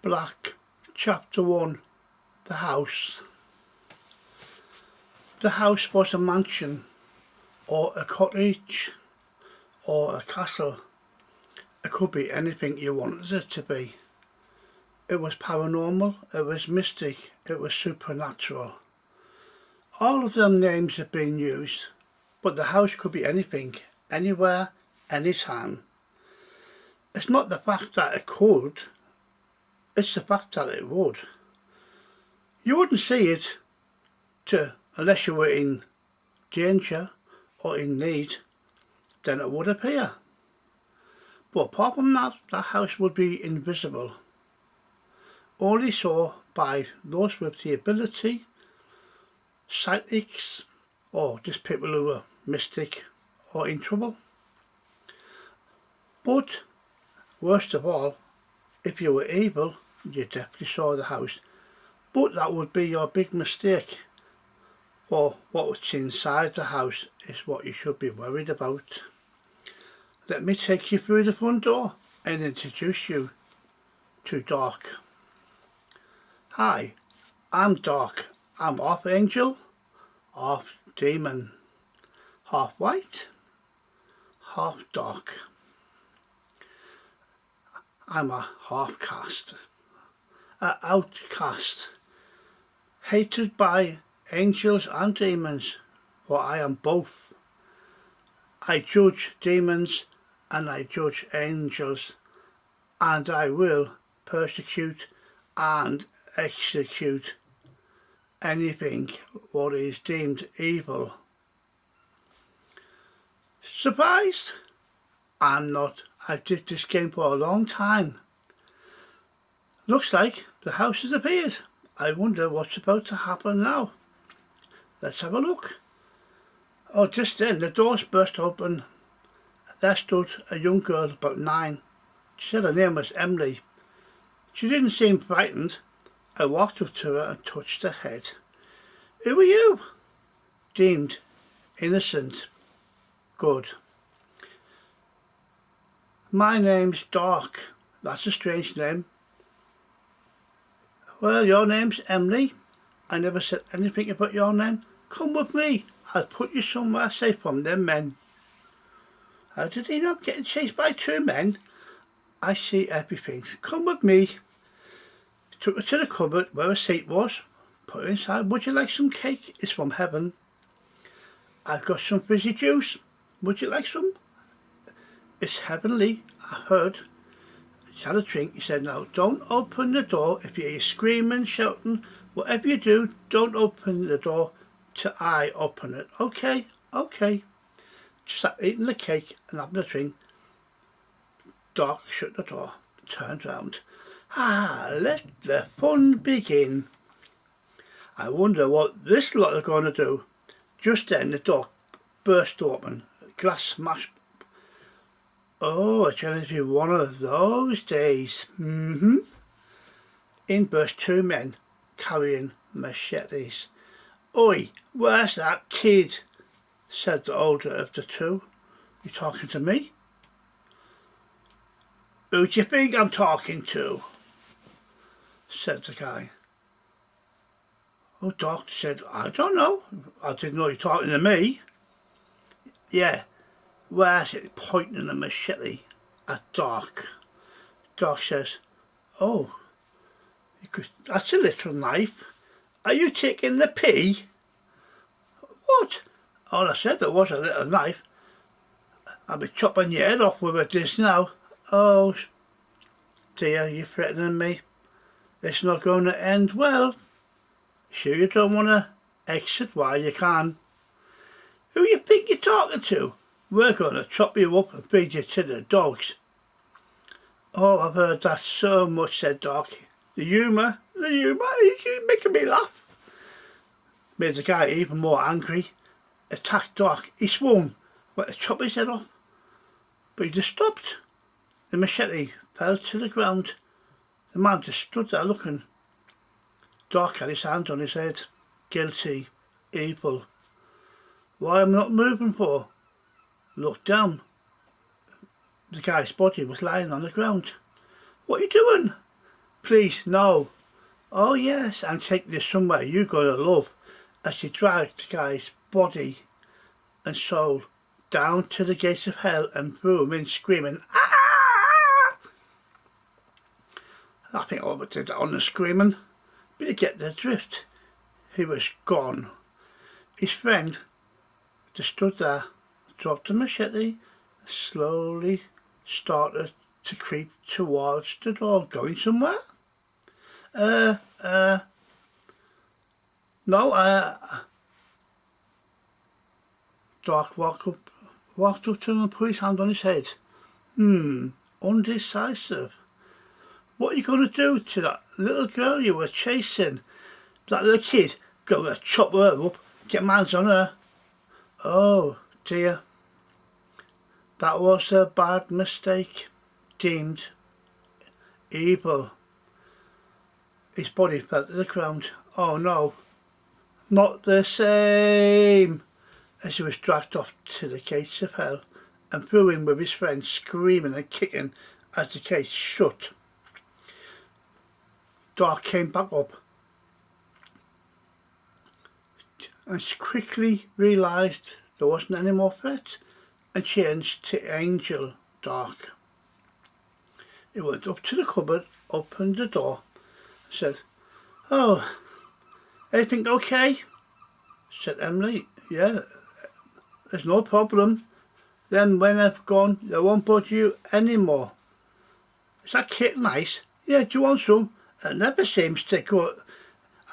Black, Chapter 1. The House. The house was a mansion, or a cottage, or a castle. It could be anything you wanted it to be. It was paranormal, it was mystic, it was supernatural. All of them names have been used, but the house could be anything, anywhere, anytime. It's not the fact that it could, it's the fact that it would. You wouldn't see it unless you were in danger or in need, then it would appear. But apart from that, the house would be invisible, only saw by those with the ability, psychics, or just people who were mystic or in trouble. But worst of all, if you were evil, you definitely saw the house. But that would be your big mistake. For what's inside the house is what you should be worried about. Let me take you through the front door and introduce you to Dark. Hi, I'm Dark. I'm half angel, half demon, half white, half dark. I'm a half caste, an outcast, hated by angels and demons, for I am both. I judge demons and I judge angels, and I will persecute and execute anything what is deemed evil. Surprised? I'm not. I've did this game for a long time. Looks like the house has appeared. I wonder what's about to happen now. Let's have a look. Oh, just then the doors burst open. There stood a young girl about 9. She said her name was Emily. She didn't seem frightened. I walked up to her and touched her head. Who are you? Deemed innocent. Good. My name's Dark. That's a strange name. Well, your name's Emily. I never said anything about your name. Come with me. I'll put you somewhere safe from them men. How did he know I'm getting chased by 2 men? I see everything. Come with me. Took her to the cupboard where a seat was. Put her inside. Would you like some cake? It's from heaven. I've got some fizzy juice. Would you like some? It's heavenly, I heard. She had a drink. He said, no, don't open the door. If you hear screaming, shouting, whatever you do, don't open the door till I open it. Okay, okay. Just sat eating the cake and having a drink. Dark shut the door, turned round. Let the fun begin. I wonder what this lot are going to do. Just then the door burst open. Glass smashed. Oh, it's going to be one of those days. In burst 2 men carrying machetes. Oi, where's that kid? Said the older of the 2. You talking to me? Who do you think I'm talking to? Said the guy. Oh, Doctor said, I don't know. I didn't know you were talking to me. Yeah. Where's it? Pointing a machete at Dark. Dark says, oh, that's a little knife. Are you taking the pee? What? All I said it was a little knife. I'll be chopping your head off with this now. Oh dear, you're threatening me. It's not going to end well. Sure you don't want to exit while you can? Who you think you're talking to? We're going to chop you up and feed you to the dogs. Oh, I've heard that so much, said Doc. The humour, he's making me laugh. Made the guy even more angry. Attacked Doc. He swung, went to chop his head off. But he just stopped. The machete fell to the ground. The man just stood there looking. Doc had his hand on his head. Guilty. Evil. Why am I not moving for? Looked down. The guy's body was lying on the ground. What are you doing? Please, no. Oh yes, I'm taking you somewhere you're going to love. As she dragged the guy's body and soul down to the gates of hell and threw him in screaming, ah! I think I overdid that on the screaming, but you get the drift. He was gone. His friend just stood there, dropped a machete, slowly started to creep towards the door. Going somewhere? No, Doc walked up to him and put his hand on his head. Undecisive. What are you going to do to that little girl you were chasing? That little kid? Going to chop her up, get my hands on her. Oh dear. That was a bad mistake. Deemed evil. His body fell to the ground. Oh no. Not the same. As he was dragged off to the gates of hell and threw in with his friends, screaming and kicking as the gates shut. Doc came back up and quickly realised there wasn't any more threat and changed to Angel Doc. He went up to the cupboard, opened the door, and said, "Oh, everything okay?" Said Emily. "Yeah, there's no problem. Then when I've gone, they won't bother you anymore." "Is that cake nice?" "Yeah, do you want some?" "It never seems to go.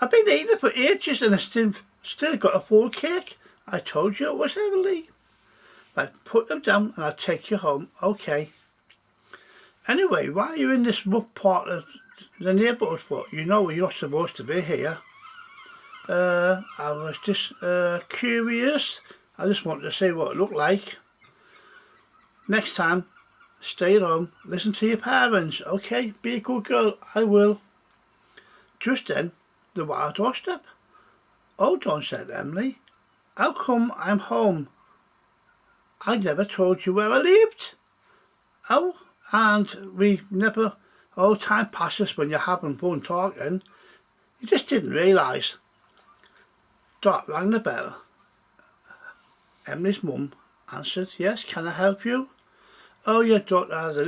I've been eating it for ages and I still got a full cake. I told you it was heavenly." "I'd put them down and I'll take you home." "Okay. Anyway, why are you in this rough part of the neighbourhood for? You know you're not supposed to be here." I was just curious. I just wanted to see what it looked like." "Next time, stay at home, listen to your parents." "Okay, be a good girl." "I will." Just then, the wild doorstep. "Hold on," said Emily. "How come I'm home? I never told you where I lived." "Oh, and we never... Oh, time passes when you're having fun talking. You just didn't realise." Dot rang the bell. Emily's mum answered. "Yes, can I help you?" "Oh, your daughter has a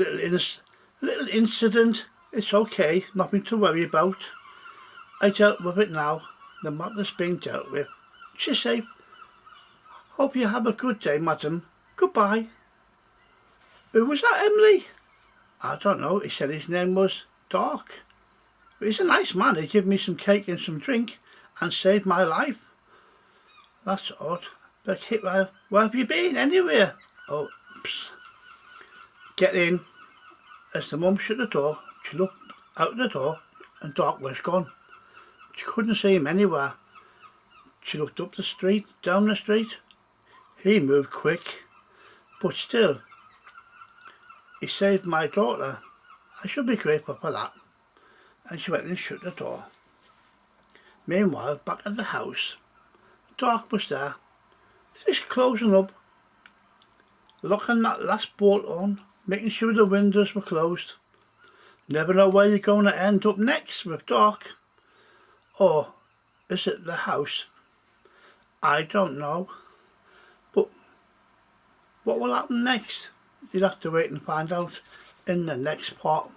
little incident. It's okay, nothing to worry about. I dealt with it now. The matter's been dealt with. She's safe. Hope you have a good day, madam. Goodbye." "Who was that, Emily?" "I don't know. He said his name was Doc. But he's a nice man. He gave me some cake and some drink and saved my life." "That's odd. But Kit, where have you been? Anywhere?" "Oh, psst. Get in." As the mum shut the door, she looked out the door and Doc was gone. She couldn't see him anywhere. She looked up the street, down the street. He moved quick, but still, he saved my daughter. I should be grateful for that. And she went and shut the door. Meanwhile, back at the house, Doc was there, just closing up, locking that last bolt on, making sure the windows were closed. Never know where you're going to end up next with Doc. Or is it the house? I don't know. But what will happen next? You'll have to wait and find out in the next part.